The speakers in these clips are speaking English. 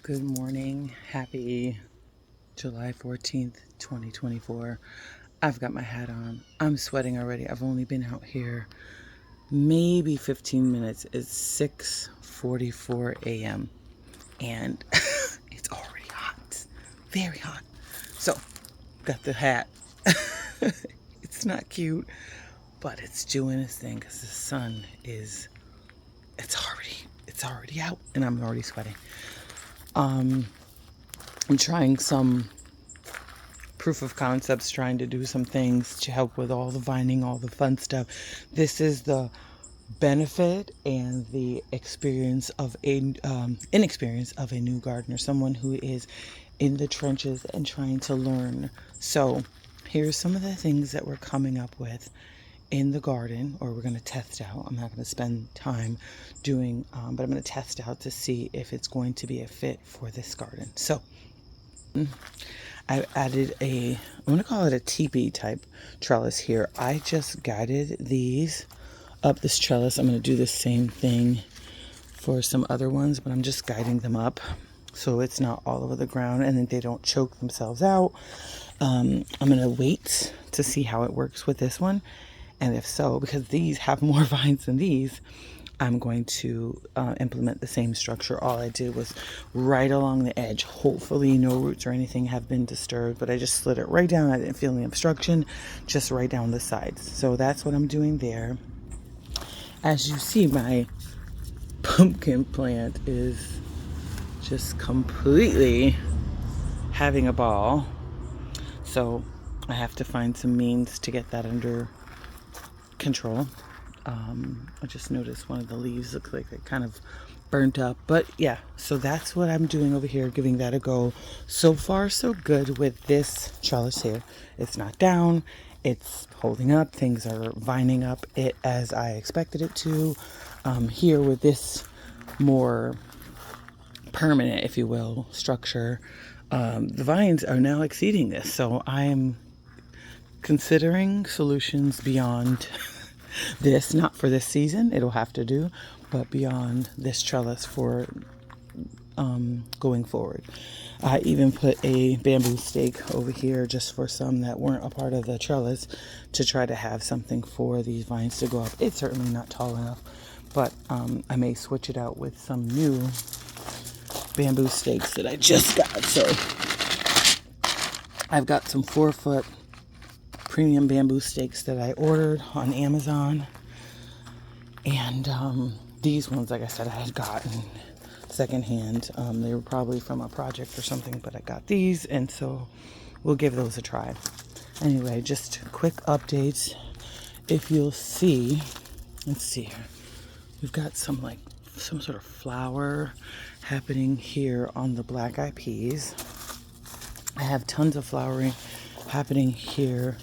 Good morning. Happy July 14th, 2024. I've got my hat on. I'm sweating already. I've only been out here maybe 15 minutes. It's 6:44 a.m. and it's already hot. Very hot. So, got the hat. It's not cute, but it's doing its thing because the sun is it's already out and I'm already sweating. I'm trying some proof of concepts, trying to do some things to help with all the vining, all the fun stuff. This is the benefit and the experience of a inexperience of a new gardener, someone who is in the trenches and trying to learn. So here's some of the things that we're coming up with in the garden, or we're going to test out. I'm not going to spend time doing, but I'm going to test out to see if it's going to be a fit for this garden. So I added I'm going to call it a teepee type trellis here. I just guided these up this trellis. I'm going to do the same thing for some other ones, but I'm just guiding them up so it's not all over the ground and then they don't choke themselves out. I'm going to wait to see how it works with this one. And if so, because these have more vines than these, I'm going to implement the same structure. All I did was right along the edge. Hopefully no roots or anything have been disturbed, but I just slid it right down. I didn't feel any obstruction, just right down the sides. So that's what I'm doing there. As you see, my pumpkin plant is just completely having a ball. So I have to find some means to get that under control. I just noticed one of the leaves looks like it kind of burnt up, but yeah, so that's what I'm doing over here, giving that a go. So far so good with this trellis here. It's not down, it's holding up, things are vining up it as I expected it to. Here with this more permanent, if you will, structure, the vines are now exceeding this, so I am considering solutions beyond this, not for this season, it'll have to do, but beyond this trellis for going forward. I even put a bamboo stake over here just for some that weren't a part of the trellis to try to have something for these vines to go up. It's certainly not tall enough, but I may switch it out with some new bamboo stakes that I just got. So I've got some 4-foot premium bamboo stakes that I ordered on Amazon, and these ones, like I said, I had gotten secondhand. They were probably from a project or something, but I got these, and so we'll give those a try. Anyway, just quick updates. If you'll see, let's see here, we've got some sort of flower happening here on the black eyed peas. I have tons of flowering happening here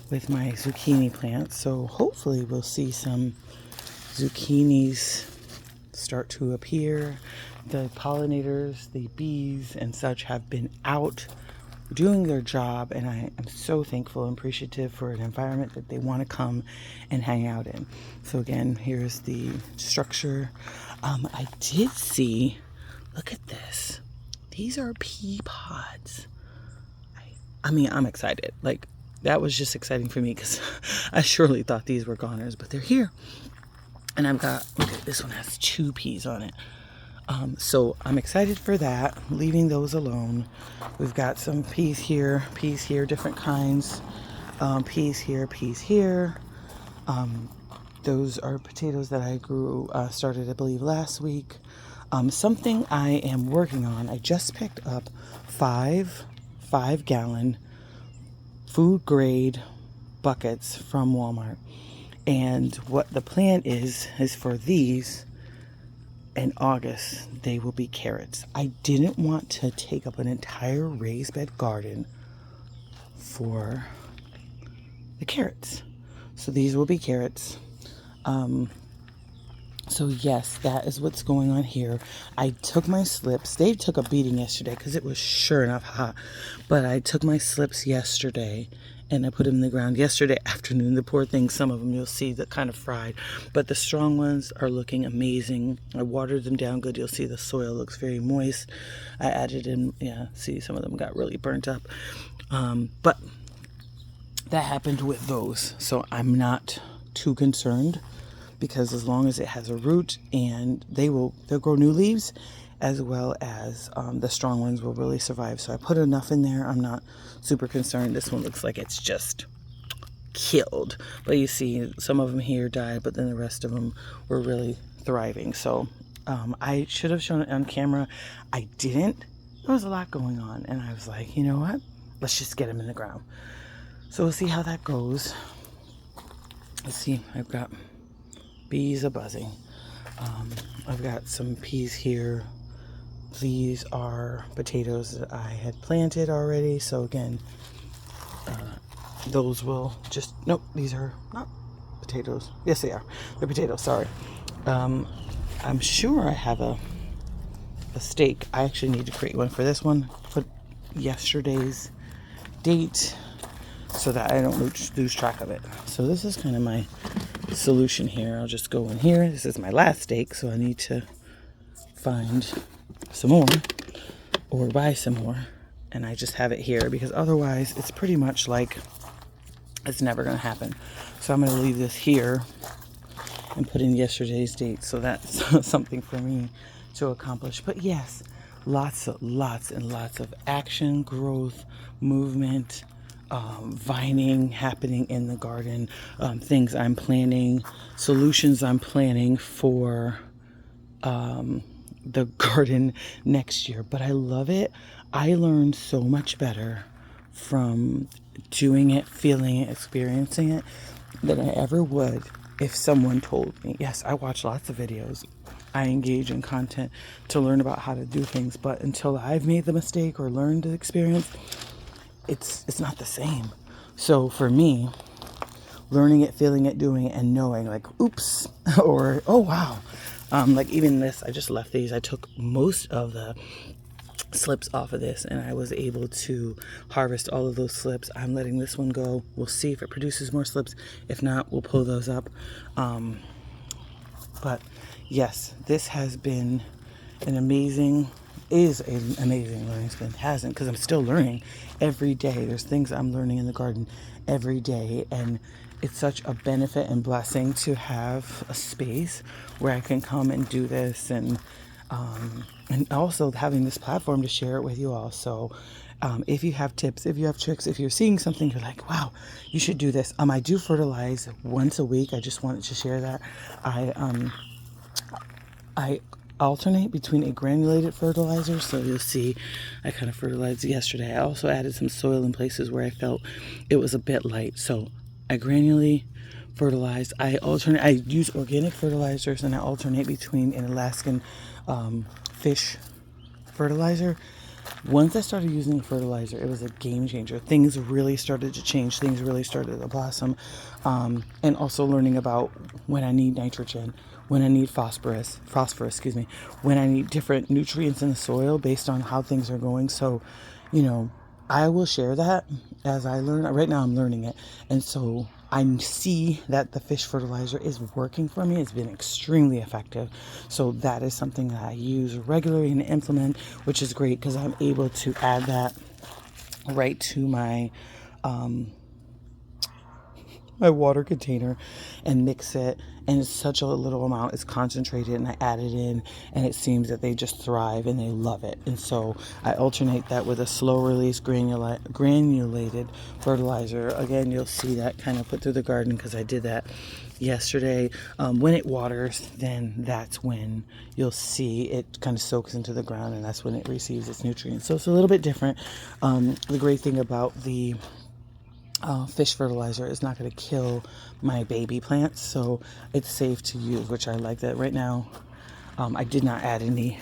with my zucchini plants, so hopefully we'll see some zucchinis start to appear. The pollinators, the bees and such, have been out doing their job, and I am so thankful and appreciative for an environment that they want to come and hang out in. So again, here's the structure. I did see, look at this, these are pea pods. I mean, I'm excited. Like, that was just exciting for me because I surely thought these were goners, but they're here. And I've got, look at this one, has 2 peas on it. So I'm excited for that, leaving those alone. We've got some peas here, different kinds. Peas here. Those are potatoes that I grew, started, I believe, last week. Something I am working on, I just picked up 5-gallon food grade buckets from Walmart. And what the plan is for these in August, they will be carrots. I didn't want to take up an entire raised bed garden for the carrots. So these will be carrots. So yes, that is what's going on here. I took my slips. They took a beating yesterday because it was sure enough hot. But I took my slips yesterday and I put them in the ground yesterday afternoon. The poor things, some of them you'll see that kind of fried, but the strong ones are looking amazing. I watered them down good. You'll see the soil looks very moist. I added in, yeah, see some of them got really burnt up. But that happened with those. So I'm not too concerned, because as long as it has a root, and they'll grow new leaves, as well as the strong ones will really survive. So I put enough in there. I'm not super concerned. This one looks like it's just killed, but you see some of them here died, but then the rest of them were really thriving. So I should have shown it on camera. I didn't. There was a lot going on, and I was like, you know what? Let's just get them in the ground. So we'll see how that goes. Let's see. I've got bees a buzzing. I've got some peas here. These are potatoes that I had planted already. So again, those will just, nope, these are not potatoes. Yes, they are. They're potatoes, sorry. I'm sure I have a stake. I actually need to create one for this one. Put yesterday's date so that I don't lose track of it. So this is kind of my solution here. I'll just go in here. This is my last stake, so I need to find some more or buy some more, and I just have it here because otherwise it's pretty much like it's never going to happen. So I'm going to leave this here and put in yesterday's date, so that's something for me to accomplish. But yes, lots and lots of action, growth, movement, vining happening in the garden, things I'm planning, solutions I'm planning for the garden next year. But I love it. I learned so much better from doing it, feeling it, experiencing it than I ever would if someone told me. Yes, I watch lots of videos. I engage in content to learn about how to do things, but until I've made the mistake or learned the experience, it's not the same. So for me, learning it, feeling it, doing it, and knowing like, oops, or oh wow. Like even this, I just left these. I took most of the slips off of this, and I was able to harvest all of those slips. I'm letting this one go. We'll see if it produces more slips. If not, we'll pull those up. But yes, this has been an amazing learning experience. Hasn't, because I'm still learning every day. There's things I'm learning in the garden every day, and it's such a benefit and blessing to have a space where I can come and do this, and also having this platform to share it with you all. So if you have tips, if you have tricks, if you're seeing something you're like, wow, you should do this. I do fertilize once a week. I just wanted to share that. I alternate between a granulated fertilizer. So you'll see I kind of fertilized yesterday. I also added some soil in places where I felt it was a bit light. So I granulate fertilize. I use organic fertilizers, and I alternate between an Alaskan fish fertilizer. Once I started using the fertilizer, it was a game changer. Things really started to change. Things really started to blossom. And also learning about when I need nitrogen, when I need phosphorus, when I need different nutrients in the soil based on how things are going. So, I will share that as I learn. Right now I'm learning it. And so I see that the fish fertilizer is working for me. It's been extremely effective. So that is something that I use regularly and implement, which is great because I'm able to add that right to my my water container and mix it, and it's such a little amount. It's concentrated, and I add it in, and it seems that they just thrive and they love it. And so I alternate that with a slow release granulated fertilizer. Again, you'll see that kind of put through the garden because I did that yesterday. When it waters, then that's when you'll see it kind of soaks into the ground, and that's when it receives its nutrients. So it's a little bit different. The great thing about the fish fertilizer is not going to kill my baby plants, so it's safe to use, which I like that. Right now I did not add any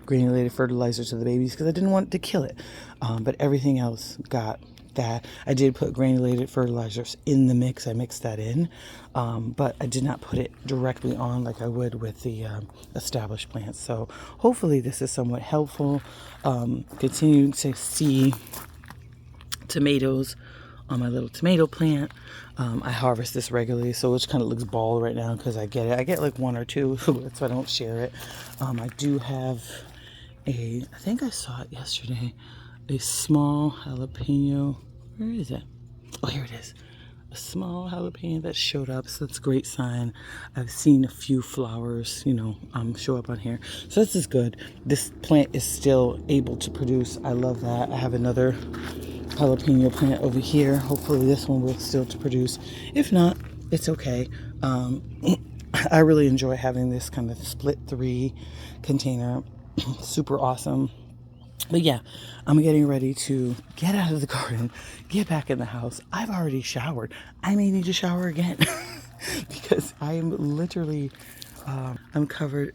granulated fertilizer to the babies because I didn't want to kill it, but everything else got that. I did put granulated fertilizers in the mix. I mixed that in, but I did not put it directly on like I would with the established plants. So hopefully this is somewhat helpful. Continue to see tomatoes on my little tomato plant. I harvest this regularly, so it kind of looks bald right now because I get it. I get like one or two, so I don't share it. I do have I think I saw it yesterday, a small jalapeno. Where is it? Oh, here it is. A small jalapeno that showed up, so that's a great sign. I've seen a few flowers, show up on here, so this is good. This plant is still able to produce. I love that. I have another jalapeno plant over here. Hopefully this one will still to produce. If not, it's okay. I really enjoy having this kind of split 3 container. Super awesome. But yeah, I'm getting ready to get out of the garden, get back in the house. I've already showered. I may need to shower again because I am literally, I'm covered,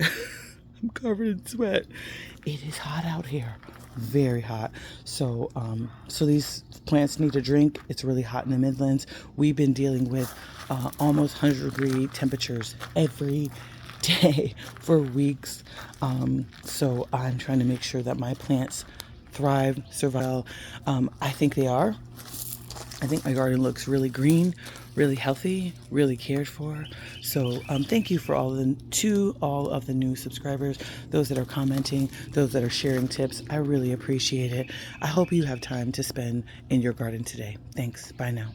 I'm covered in sweat. It is hot out here, very hot. So, so these plants need a drink. It's really hot in the Midlands. We've been dealing with almost 100-degree temperatures every day for weeks. So I'm trying to make sure that my plants thrive, survive. I think they are. I think my garden looks really green, really healthy, really cared for. So thank you for all of the new subscribers, those that are commenting, those that are sharing tips. I really appreciate it. I hope you have time to spend in your garden today. Thanks. Bye now.